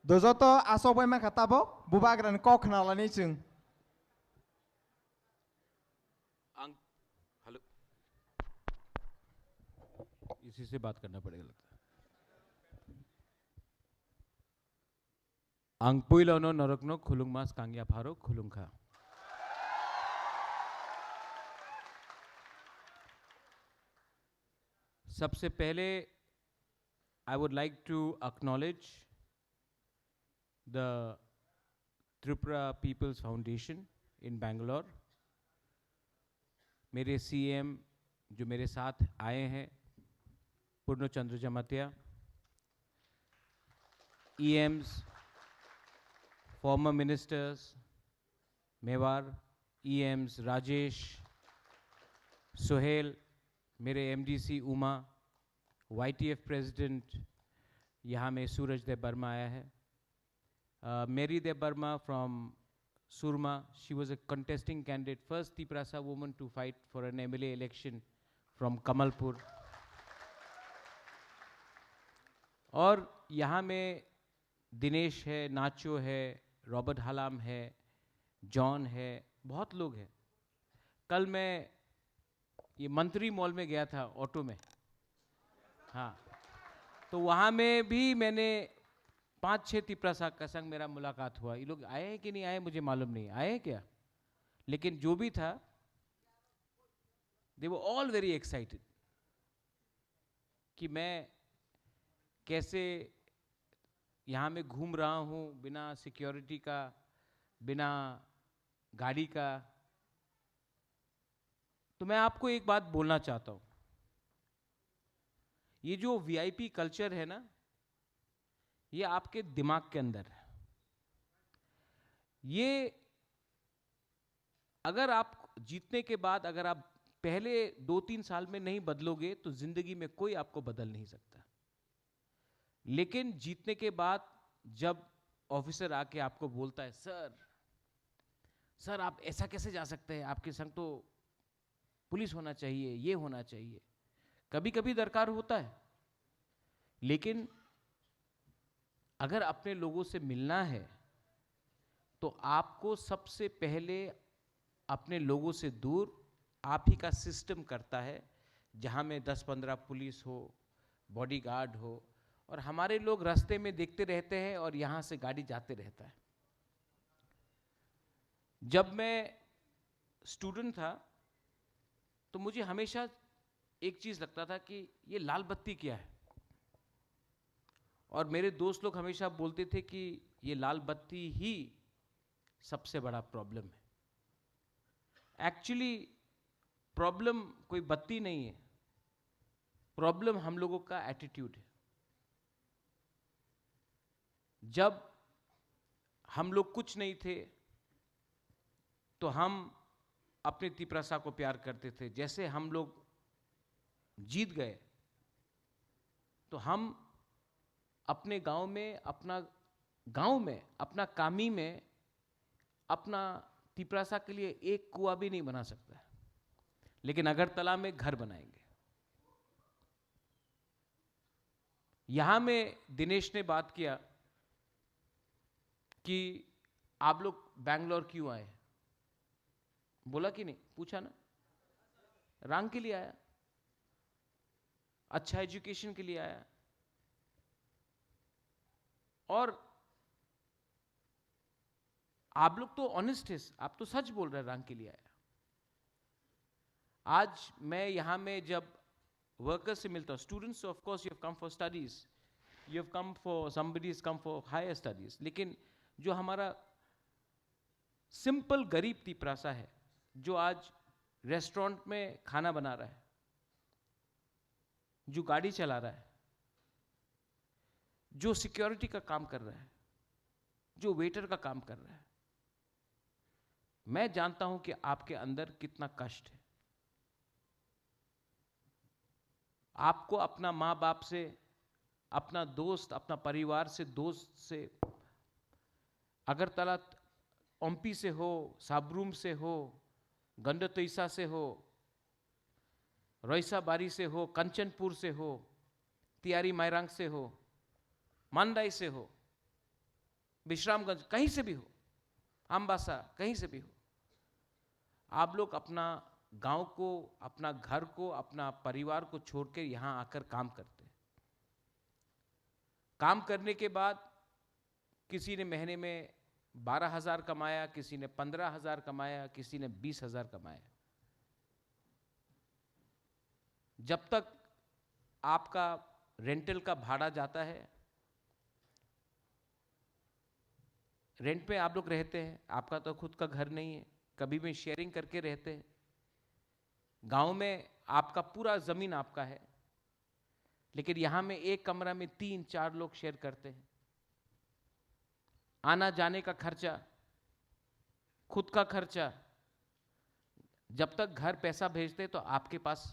Dozoto asoboy ma katabo bubagran kokhnalani chung. अंक hello इसी से बात करना पड़ेगा लगता है अंकपुइलोनो नरकनो खुलुंग मास कांग्या फारो खुलुंखा सबसे पहले I would like to acknowledge the Tripura People's Foundation in Bangalore. मेरे सीएम जो मेरे साथ आए हैं पूर्ण चंद्र Jamatia, EMs, former ministers, Mewar, EMs, Rajesh, Suhail, मेरे MDC उमा, YTF प्रेसिडेंट, यहाँ में सूरज देव वर्मा आया है, मेरी Dev Verma from Surma, she was a contesting candidate, first Tiprasa woman to fight for an MLA election from Kamalpur. और यहाँ में दिनेश है, नाचो है, रॉबर्ट हलाम है, जॉन है, बहुत लोग हैं. कल मैं ये मंत्री मॉल में गया था ऑटो में, हाँ, तो वहाँ में भी मैंने 5-6 तिपरासा का संग मेरा मुलाकात हुआ. ये लोग आए हैं कि नहीं आए मुझे मालूम नहीं, आए हैं क्या, लेकिन जो भी था दे वर ऑल वेरी एक्साइटेड कि मैं कैसे यहाँ में घूम रहा हूँ बिना सिक्योरिटी का, बिना गाड़ी का. तो मैं आपको एक बात बोलना चाहता हूँ, ये जो वीआईपी कल्चर है ना, ये आपके दिमाग के अंदर है. ये अगर आप जीतने के बाद अगर आप पहले 2-3 साल में नहीं बदलोगे तो जिंदगी में कोई आपको बदल नहीं सकता. लेकिन जीतने के बाद जब ऑफिसर आके आपको बोलता है सर आप ऐसा कैसे जा सकते हैं, आपके संग तो पुलिस होना चाहिए, ये होना चाहिए, कभी कभी दरकार होता है. लेकिन अगर अपने लोगों से मिलना है तो आपको सबसे पहले अपने लोगों से दूर आप ही का सिस्टम करता है, जहां में 10-15 पुलिस हो, बॉडीगार्ड हो, और हमारे लोग रास्ते में देखते रहते हैं और यहां से गाड़ी जाते रहता है. जब मैं स्टूडेंट था तो मुझे हमेशा एक चीज लगता था कि ये लाल बत्ती क्या है, और मेरे दोस्त लोग हमेशा बोलते थे कि ये लाल बत्ती ही सबसे बड़ा प्रॉब्लम है. एक्चुअली प्रॉब्लम कोई बत्ती नहीं है, प्रॉब्लम हम लोगों का एटीट्यूड है. जब हम लोग कुछ नहीं थे तो हम अपने तिपरासा को प्यार करते थे. जैसे हम लोग जीत गए तो हम अपने गांव में अपना कामी में अपना तिपरासा के लिए एक कुआं भी नहीं बना सकता, लेकिन अगरतला में घर बनाएंगे. यहां में दिनेश ने बात किया कि आप लोग बैंगलोर क्यों आए, बोला कि नहीं, पूछा ना. रंग के लिए आया, अच्छा एजुकेशन के लिए आया, और आप लोग तो ऑनेस्ट है, आप तो सच बोल रहे हैं, रंग के लिए आया. आज मैं यहां में जब वर्कर्स से मिलता हूं, students of course you have come for studies, you have come for somebody is come for higher studies, लेकिन जो हमारा सिंपल गरीब तिपरासा है जो आज रेस्टोरेंट में खाना बना रहा है, जो गाड़ी चला रहा है, जो सिक्योरिटी का काम कर रहा है, जो वेटर का काम कर रहा है, मैं जानता हूं कि आपके अंदर कितना कष्ट है. आपको अपना माँ बाप से, अपना दोस्त, अपना परिवार से, दोस्त से, अगरतला ओम्पी से हो, साबरूम से हो, गंडतईसा से हो, रईसा बारी से हो, कंचनपुर से हो, तियारी मायरांग से हो, मांडाई से हो, विश्रामगंज, कहीं से भी हो, अम्बासा, कहीं से भी हो, आप लोग अपना गांव को, अपना घर को, अपना परिवार को छोड़ के यहां आकर काम करते हैं। काम करने के बाद किसी ने महीने में 12,000 कमाया, किसी ने 15,000 कमाया, किसी ने 20,000 कमाया। जब तक आपका रेंटल का भाड़ा जाता है, रेंट पे आप लोग रहते हैं, आपका तो खुद का घर नहीं है, कभी भी शेयरिंग करके रहते हैं। गांव में आपका पूरा जमीन आपका है, लेकिन यहां में एक कमरा में 3-4 लोग शेयर करते हैं। आना जाने का खर्चा, खुद का खर्चा, जब तक घर पैसा भेजते तो आपके पास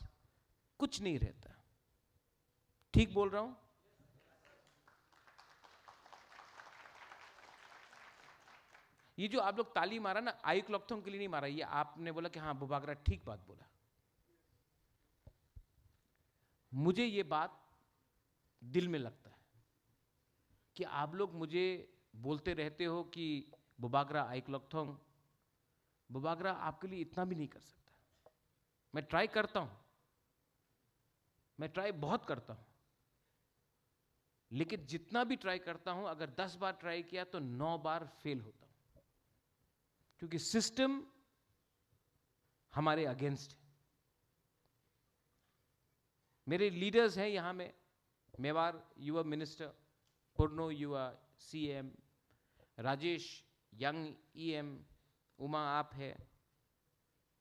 कुछ नहीं रहता। ठीक बोल रहा हूं? ये जो आप लोग ताली मारा ना, आई क्लॉकथोंग के लिए नहीं मारा, ये आपने बोला कि हाँ बुबागरा ठीक बात बोला। मुझे ये बात दिल में लगता है कि आप लोग मुझे बोलते रहते हो कि बुबागरा आई क्लॉकथोंग, बुबागरा आपके लिए इतना भी नहीं कर सकता। मैं ट्राई करता हूं, मैं ट्राई बहुत करता हूं, लेकिन जितना भी ट्राई करता हूं, अगर 10 बार ट्राई किया तो 9 बार फेल होता हूं, क्योंकि सिस्टम हमारे अगेंस्ट है। मेरे लीडर्स हैं यहां में, मेवार युवा मिनिस्टर, पूर्णो युवा CM, Rajesh young EM, Uma आप है,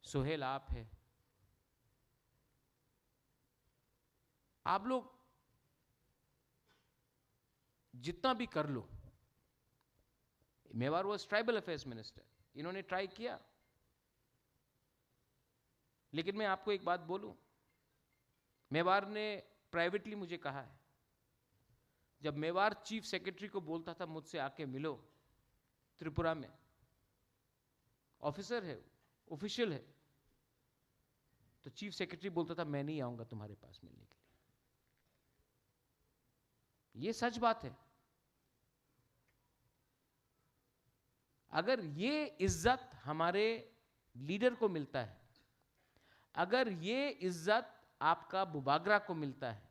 सोहेल आप है। आप लोग जितना भी कर लो, मेवार वॉज ट्राइबल अफेयर्स मिनिस्टर, इन्होंने ट्राई किया। लेकिन मैं आपको एक बात बोलूं, मेवार ने प्राइवेटली मुझे कहा है, जब मेवार चीफ सेक्रेटरी को बोलता था मुझसे आके मिलो त्रिपुरा में, ऑफिसर है, ऑफिशियल है, तो चीफ सेक्रेटरी बोलता था मैं नहीं आऊंगा तुम्हारे पास मिलने के लिए। ये सच बात है। अगर ये इज्जत हमारे लीडर को मिलता है, अगर ये इज्जत आपका बुबागरा को मिलता है,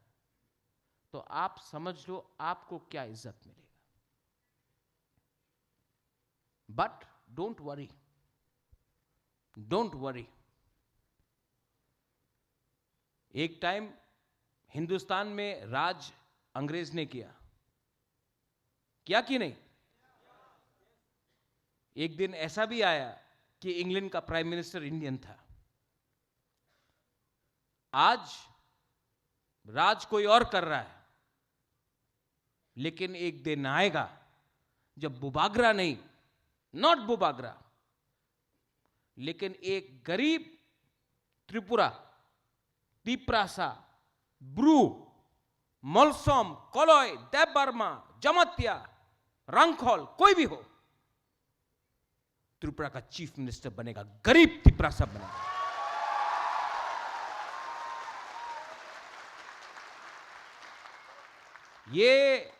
तो आप समझ लो आपको क्या इज्जत मिलेगा। But don't worry, don't worry. एक टाइम हिंदुस्तान में राज अंग्रेज ने किया कि नहीं? एक दिन ऐसा भी आया कि इंग्लैंड का प्राइम मिनिस्टर इंडियन था। आज राज कोई और कर रहा है, लेकिन एक दिन आएगा जब बुबागरा नहीं, नॉट बुबागरा, लेकिन एक गरीब त्रिपुरा, तिप्रासा, ब्रू, मलसोम, कोलोय, देवबर्मा, जमत्या, रंगखोल, कोई भी हो, त्रिपुरा का चीफ मिनिस्टर बनेगा, गरीब तिप्रासा बनेगा। ये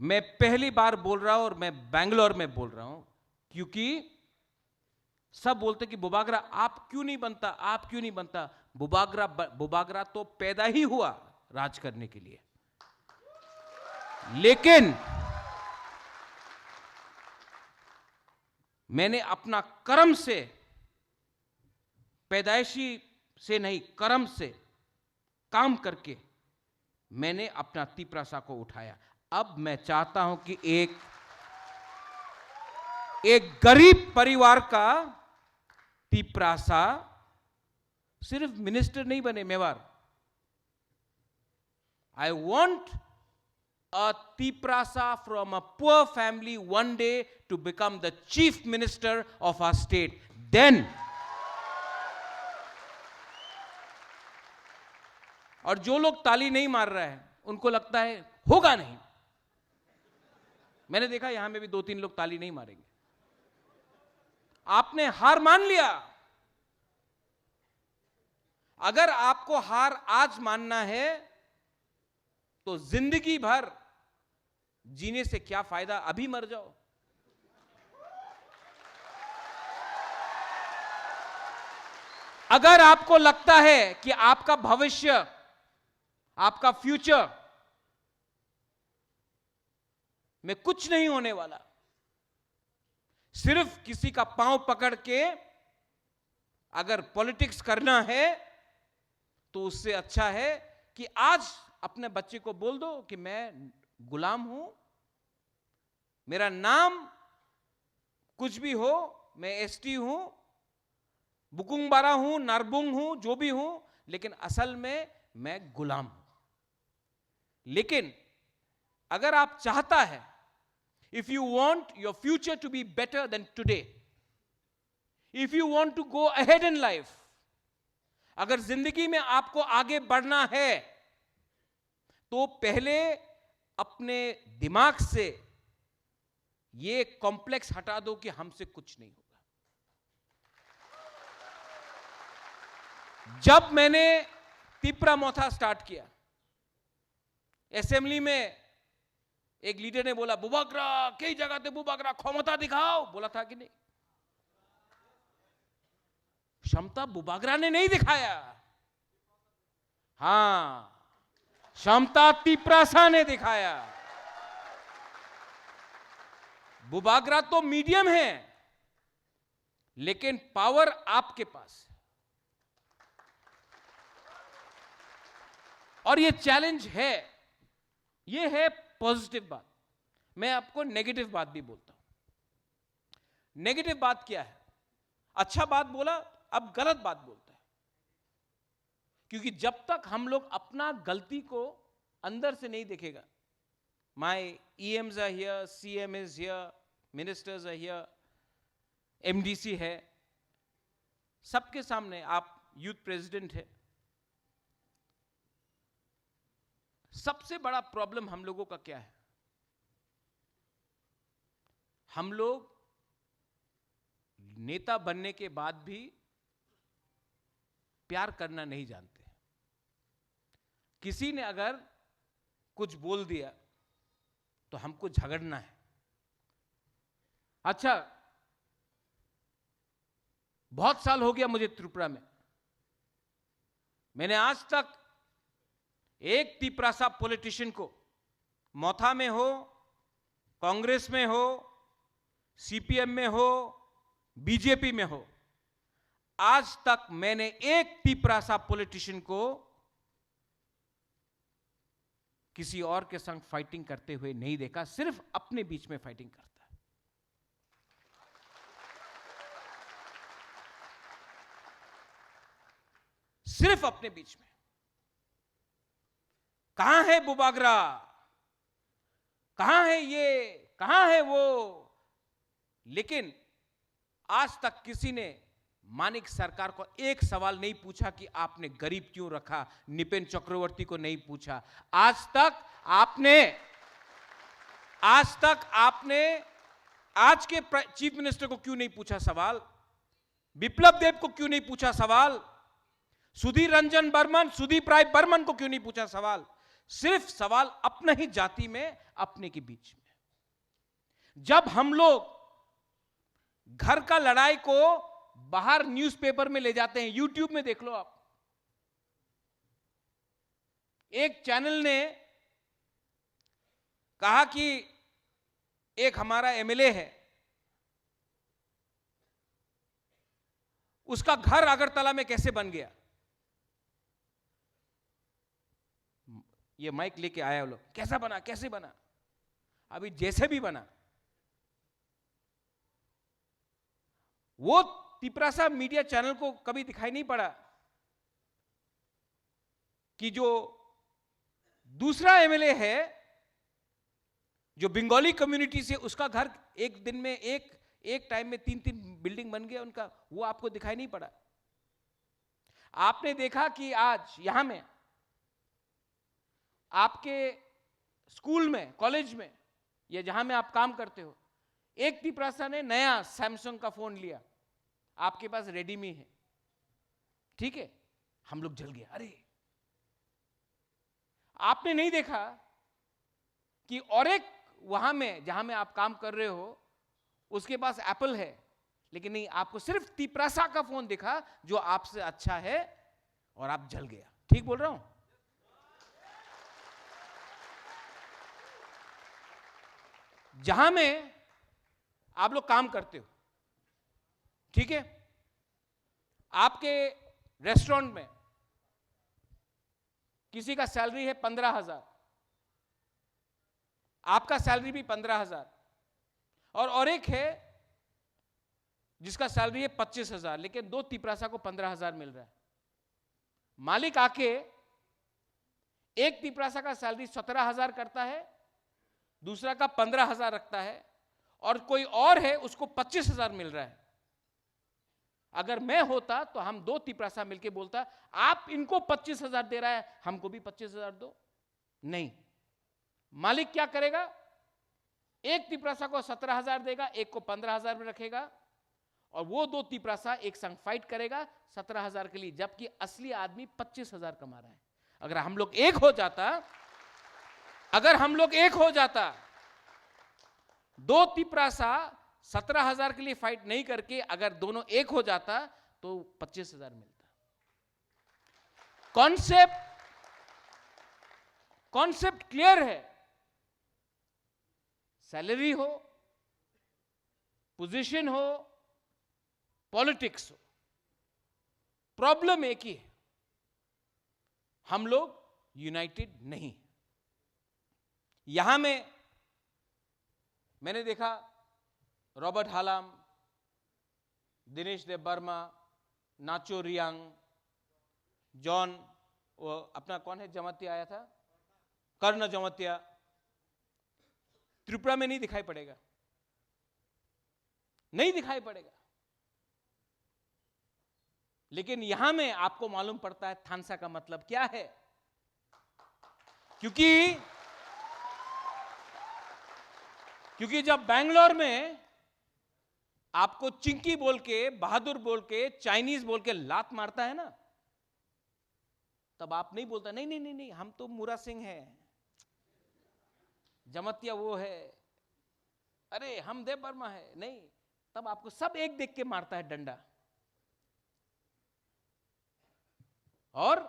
मैं पहली बार बोल रहा हूं और मैं बैंगलोर में बोल रहा हूं, क्योंकि सब बोलते कि बुबागरा आप क्यों नहीं बनता, आप क्यों नहीं बनता। बुबागरा तो पैदा ही हुआ राज करने के लिए, लेकिन मैंने अपना कर्म से, पैदाइशी से नहीं, कर्म से काम करके मैंने अपना तिप्रासा को उठाया। अब मैं चाहता हूं कि एक गरीब परिवार का तिप्रासा सिर्फ मिनिस्टर नहीं बने Mewar. I want a Tiprasa from a poor family one day to become the chief minister of our state. Then, और जो लोग ताली नहीं मार रहे हैं उनको लगता है होगा नहीं। मैंने देखा यहां में भी 2-3 लोग ताली नहीं मारेंगे। आपने हार मान लिया। अगर आपको हार आज मानना है तो जिंदगी भर जीने से क्या फायदा, अभी मर जाओ। अगर आपको लगता है कि आपका भविष्य, आपका फ्यूचर में कुछ नहीं होने वाला, सिर्फ किसी का पांव पकड़ के अगर पॉलिटिक्स करना है, तो उससे अच्छा है कि आज अपने बच्चे को बोल दो कि मैं गुलाम हूं, मेरा नाम कुछ भी हो, मैं एसटी हूं, बुकुंगबारा हूं, नारबुंग हूं, जो भी हूं, लेकिन असल में मैं गुलाम हूं। लेकिन अगर आप चाहता है, if you want your future to be better than today, if you want to go ahead in life, अगर जिंदगी में आपको आगे बढ़ना है, तो पहले अपने दिमाग से ये कॉम्प्लेक्स हटा दो कि हमसे कुछ नहीं होगा। जब मैंने तिपरा मोथा स्टार्ट किया, असेंबली में एक लीडर ने बोला, बुबाग्रा कई जगह थे, बुबाग्रा क्षमता दिखाओ, बोला था कि नहीं? क्षमता बुबाग्रा ने नहीं दिखाया, हां, क्षमता तिपरासा ने दिखाया। बुबाग्रा तो मीडियम है, लेकिन पावर आपके पास है। और ये चैलेंज है, ये है पॉजिटिव बात। मैं आपको नेगेटिव बात भी बोलता हूं। नेगेटिव बात क्या है? अच्छा बात बोला, अब गलत बात बोलता है। क्योंकि जब तक हम लोग अपना गलती को अंदर से नहीं देखेगा, my EMs are here, CM is here, ministers are here, MDC है, सबके सामने आप यूथ प्रेसिडेंट है। सबसे बड़ा प्रॉब्लम हम लोगों का क्या है? हम लोग नेता बनने के बाद भी प्यार करना नहीं जानते। किसी ने अगर कुछ बोल दिया तो हमको झगड़ना है। अच्छा, बहुत साल हो गया मुझे त्रिपुरा में, मैंने आज तक एक तिपरासा पॉलिटिशियन को, मोथा में हो, कांग्रेस में हो, CPM में हो, बीजेपी में हो, आज तक मैंने एक तिपरासा पॉलिटिशियन को किसी और के संग फाइटिंग करते हुए नहीं देखा। सिर्फ अपने बीच में फाइटिंग करता है। सिर्फ अपने बीच में। कहां है बुबाग्रा, कहां है ये, कहां है वो? लेकिन आज तक किसी ने मानिक सरकार को एक सवाल नहीं पूछा कि आपने गरीब क्यों रखा। निपेन चक्रवर्ती को नहीं पूछा। आज तक आपने आज के चीफ मिनिस्टर को क्यों नहीं पूछा सवाल? बिप्लब देब को क्यों नहीं पूछा सवाल? सुधीर रंजन बर्मन, सुदीप राय बर्मन को क्यों नहीं पूछा सवाल? सिर्फ सवाल अपने ही जाति में, अपने के बीच में। जब हम लोग घर का लड़ाई को बाहर न्यूज़पेपर में ले जाते हैं, यूट्यूब में देख लो आप, एक चैनल ने कहा कि एक हमारा MLA है, उसका घर अगरतला में कैसे बन गया। ये माइक लेके आया वो लोग, कैसा बना, कैसे बना? अभी जैसे भी बना, वो तिपरासा मीडिया चैनल को कभी दिखाई नहीं पड़ा कि जो दूसरा MLA है, जो बंगाली कम्युनिटी से, उसका घर एक दिन में एक टाइम में 3-3 बिल्डिंग बन गया उनका, वो आपको दिखाई नहीं पड़ा। आपने देखा कि आज यहां में आपके स्कूल में, कॉलेज में, या जहां में आप काम करते हो, एक तिपरासा ने नया सैमसंग का फोन लिया, आपके पास रेडमी है, ठीक है, हम लोग जल गए। अरे, आपने नहीं देखा कि और एक वहां में जहां में आप काम कर रहे हो उसके पास एप्पल है, लेकिन नहीं, आपको सिर्फ तिपरासा का फोन दिखा जो आपसे अच्छा है और आप जल गया। ठीक बोल रहा हूं? जहां में आप लोग काम करते हो, ठीक है, आपके रेस्टोरेंट में किसी का सैलरी है 15,000, आपका सैलरी भी 15,000, और एक है जिसका सैलरी है 25,000, लेकिन दो तिपरासा को 15,000 मिल रहा है। मालिक आके एक तिपरासा का सैलरी 17,000 करता है, दूसरा का 15,000 रखता है, और कोई और है उसको 25,000 मिल रहा है। अगर मैं होता तो हम दो तिपरासा मिलके बोलता आप इनको 25,000 दे रहा है, हमको भी 25,000 दो। नहीं, मालिक क्या करेगा, एक तिपरासा को 17,000 देगा, एक को 15,000 में रखेगा, और वो दो तिपरासा एक संग फाइट करेगा 17,000 के लिए, जबकि असली आदमी 25,000 कमा रहा है। अगर हम लोग एक हो जाता, दो तिपरासा 17,000 के लिए फाइट नहीं करके अगर दोनों एक हो जाता तो 25,000 मिलता। कॉन्सेप्ट क्लियर है। सैलरी हो, पोजीशन हो, पॉलिटिक्स हो, प्रॉब्लम एक ही है, हम लोग यूनाइटेड नहीं। यहां में मैंने देखा रॉबर्ट हालाम, दिनेश देव वर्मा, नाचो रियांग, जॉन, वो अपना कौन है जमातिया आया था, कर्ण जमातिया, त्रिपुरा में नहीं दिखाई पड़ेगा, नहीं दिखाई पड़ेगा। लेकिन यहां में आपको मालूम पड़ता है थानसा का मतलब क्या है, क्योंकि जब बैंगलोर में आपको चिंकी बोल के, बहादुर बोल के, चाइनीज बोल के लात मारता है ना, तब आप नहीं बोलता नहीं नहीं नहीं नहीं हम तो मुरा सिंह है, जमतिया वो है, अरे हम देव वर्मा है, नहीं, तब आपको सब एक देख के मारता है डंडा। और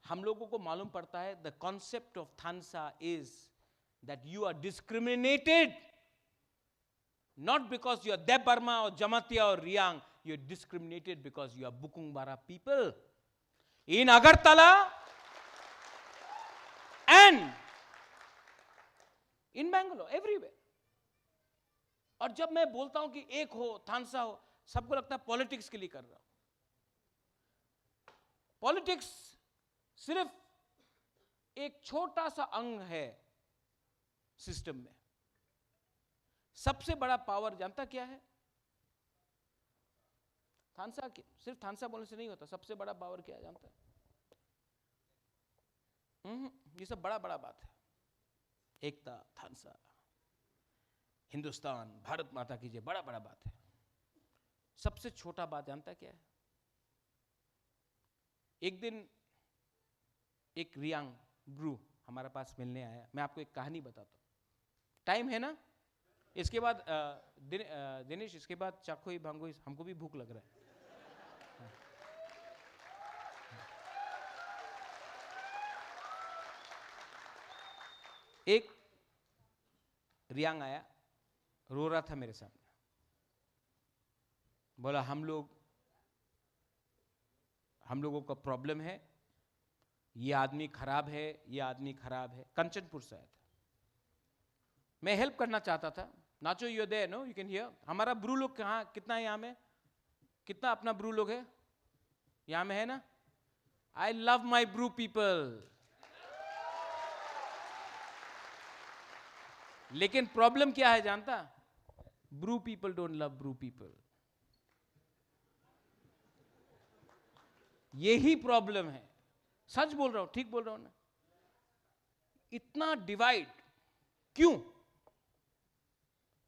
हम लोगों को मालूम पड़ता है द कॉन्सेप्ट ऑफ थानसा is that you are discriminated not because you are Dev Burma or Jamatia or Riang, you are discriminated because you are Bukungbara people in Agartala and in Bangalore, everywhere. और जब मैं बोलता हूं कि एक हो, थानसा हो, सबको लगता है पॉलिटिक्स के लिए कर रहा हूं। पॉलिटिक्स सिर्फ एक छोटा सा अंग है सिस्टम में। सबसे बड़ा पावर जानता क्या है? थानसा, सिर्फ थानसा बोलने से नहीं होता, सबसे बड़ा पावर क्या है जानता है? ये सब बड़ा बड़ा बात है, एकता, थानसा, हिंदुस्तान, भारत माता की जय, बड़ा बड़ा बात है। सबसे छोटा बात जानता क्या है? एक दिन एक रियांग ब्रू हमारे पास मिलने आया। मैं आपको एक कहानी बताता हूं, टाइम है ना? इसके बाद दिनेश, इसके बाद चाकोई भांगोई, हमको भी भूख लग रहा है। एक रियांग आया, रो रहा था मेरे सामने, बोला हम लोगों का प्रॉब्लम है, ये आदमी खराब है, ये आदमी खराब है। कंचनपुर से आया था, मैं हेल्प करना चाहता था। नाचो you there, no you can hear. हमारा ब्रू लोग कहाँ, कितना है यहाँ में, कितना अपना ब्रू लोग है यहाँ में, है ना? I love my Bru people. लेकिन प्रॉब्लम क्या है जानता? Bru people don't love Bru people. यही प्रॉब्लम है। सच बोल रहा हूं, ठीक बोल रहा हूं ना? इतना डिवाइड क्यों?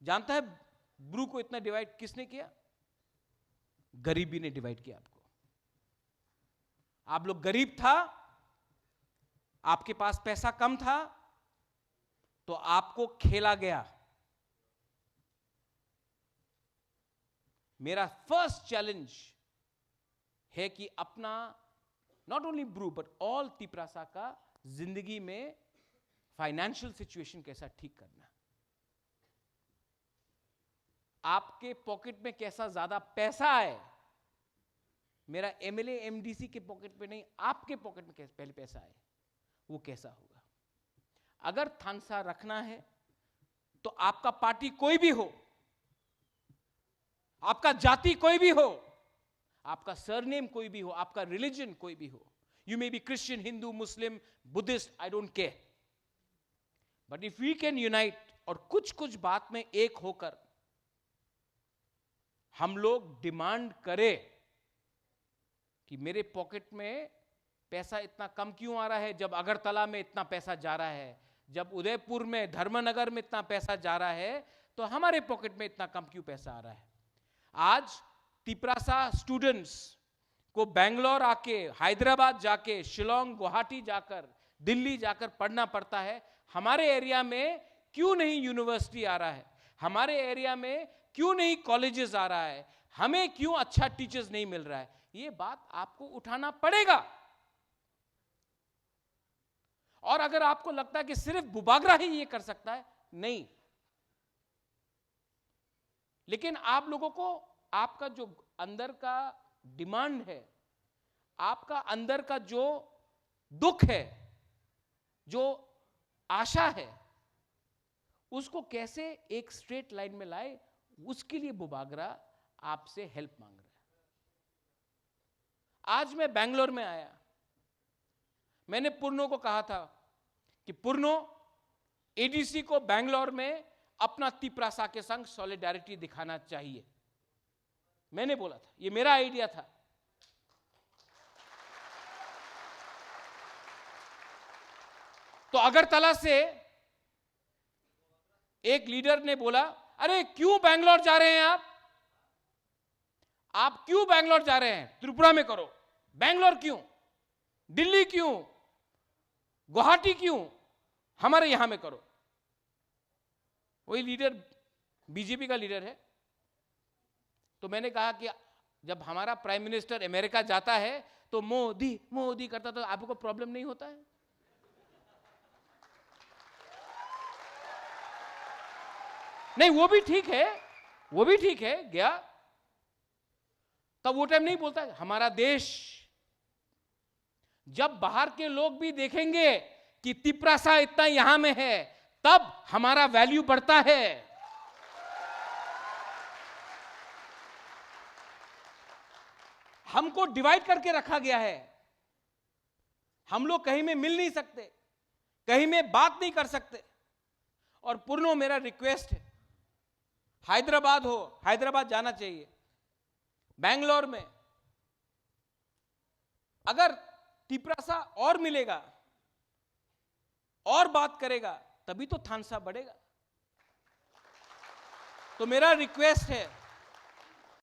जानता है ब्रू को इतना डिवाइड किसने किया? गरीबी ने डिवाइड किया आपको। आप लोग गरीब था, आपके पास पैसा कम था, तो आपको खेला गया। मेरा फर्स्ट चैलेंज है कि अपना not only Bru but all Tiprasa का जिंदगी में फाइनेंशियल सिचुएशन कैसा ठीक करना, आपके पॉकेट में कैसा ज्यादा पैसा आए। मेरा एमएलए एमडीसी के पॉकेट में नहीं, आपके पॉकेट में कैसे पहले पैसा आए, वो कैसा होगा। अगर थानसा रखना है तो आपका पार्टी कोई भी हो, आपका जाति कोई भी हो, आपका सरनेम कोई भी हो, आपका रिलीजन कोई भी हो, you may be Christian, Hindu, Muslim, Buddhist, I don't care, but if we can unite और कुछ कुछ बात में एक होकर हम लोग डिमांड करें कि मेरे पॉकेट में पैसा इतना कम क्यों आ रहा है, जब अगरतला में इतना पैसा जा रहा है, जब उदयपुर में, धर्मनगर में इतना पैसा जा रहा है, तो हमारे पॉकेट में इतना कम क्यों पैसा आ रहा है। आज तिपरासा स्टूडेंट्स को बेंगलोर आके, हैदराबाद जाके, शिलोंग, गुवाहाटी जाकर, दिल्ली जाकर पढ़ना पड़ता है। हमारे एरिया में क्यों नहीं यूनिवर्सिटी आ रहा है, हमारे एरिया में क्यों नहीं कॉलेजेस आ रहा है, हमें क्यों अच्छा टीचर्स नहीं मिल रहा है। ये बात आपको उठाना पड़ेगा। और अगर आपको लगता है कि सिर्फ बुबागरा ही ये कर सकता है, नहीं, लेकिन आप लोगों को आपका जो अंदर का डिमांड है, आपका अंदर का जो दुख है, जो आशा है, उसको कैसे एक स्ट्रेट लाइन में लाए, उसके लिए बुबागरा आपसे हेल्प मांग रहा है। आज मैं बेंगलोर में आया, मैंने पूर्णो को कहा था कि पूर्णो, एडीसी को बेंगलोर में अपना तिपरासा के संग सॉलिडारिटी दिखाना चाहिए। मैंने बोला था, ये मेरा आइडिया था। तो अगरतला से एक लीडर ने बोला, अरे क्यों बेंगलोर जा रहे हैं आप क्यों बेंगलोर जा रहे हैं, त्रिपुरा में करो। बेंगलोर क्यों, दिल्ली क्यों, गुवाहाटी क्यों, हमारे यहां में करो। वही लीडर बीजेपी का लीडर है। तो मैंने कहा कि जब हमारा प्राइम मिनिस्टर अमेरिका जाता है तो मोदी मोदी करता, तो आपको प्रॉब्लम नहीं होता है। नहीं, वो भी ठीक है, वो भी ठीक है, गया तब वो टाइम नहीं बोलता है। हमारा देश, जब बाहर के लोग भी देखेंगे कि तिपरासा इतना यहां में है, तब हमारा वैल्यू बढ़ता है। हमको डिवाइड करके रखा गया है, हम लोग कहीं में मिल नहीं सकते, कहीं में बात नहीं कर सकते। और पूर्णो, मेरा रिक्वेस्ट है, हैदराबाद हो, हैदराबाद जाना चाहिए। बेंगलोर में अगर तिपरासा और मिलेगा और बात करेगा, तभी तो थानसा बढ़ेगा। तो मेरा रिक्वेस्ट है